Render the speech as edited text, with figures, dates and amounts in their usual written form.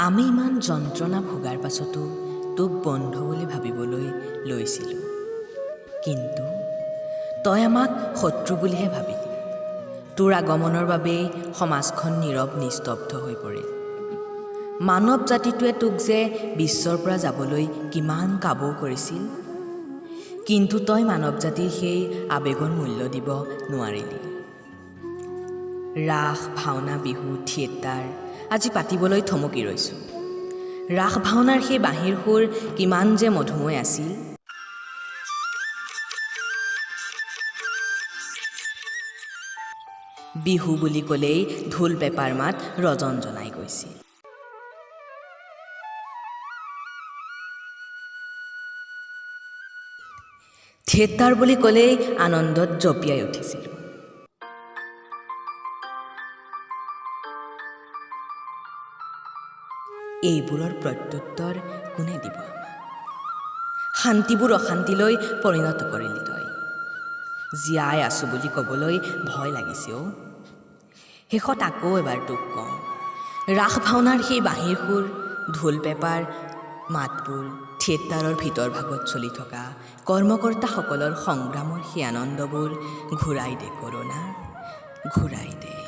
আমি ইমান যন্ত্ৰণা ভোগাৰ পাছতো তোক বন্ধু বুলি ভাবিবলৈ লৈছিলোঁ, কিন্তু তই আমাক শত্ৰু বুলিহে ভাবিলি। তোৰ আগমনৰ বাবেই সমাজখন নীৰৱ নিস্তব্ধ হৈ পৰিল। মানৱ জাতিটোৱে তোক যে বিশ্বৰ পৰা যাবলৈ কিমান কাবৌ কৰিছিল, কিন্তু তই মানৱ জাতিৰ সেই আৱেগৰ মূল্য দিব নোৱাৰিলি। ৰাস, ভাওনা, বিহু, থিয়েটাৰ আজি পাতিবলৈ থমকি ৰৈছোঁ। ৰাস ভাওনাৰ সেই বাঁহীৰ সুৰ কিমান যে মধুময় আছিল। বিহু বুলি ক'লেই ঢোল পেঁপাৰ মাত ৰজন জনাই গৈছিল। থিয়েটাৰ বুলি ক'লেই আনন্দত জঁপিয়াই উঠিছিলোঁ। এইবোৰৰ প্ৰত্যুত্তৰ কোনে দিব আমাক? শান্তিবোৰ অশান্তিলৈ পৰিণত কৰিলি তই। জীয়াই আছোঁ বুলি ক'বলৈ ভয় লাগিছে অ'। শেষত আকৌ এবাৰ তোক কওঁ, ৰাস ভাওনাৰ সেই বাঁহীৰ সুৰ, ঢোল পেঁপাৰ মাতবোৰ, থিয়েটাৰৰ ভিতৰভাগত চলি থকা কৰ্মকৰ্তাসকলৰ সংগ্ৰামৰ সেই আনন্দবোৰ ঘূৰাই দে কৰোণা, ঘূৰাই দে।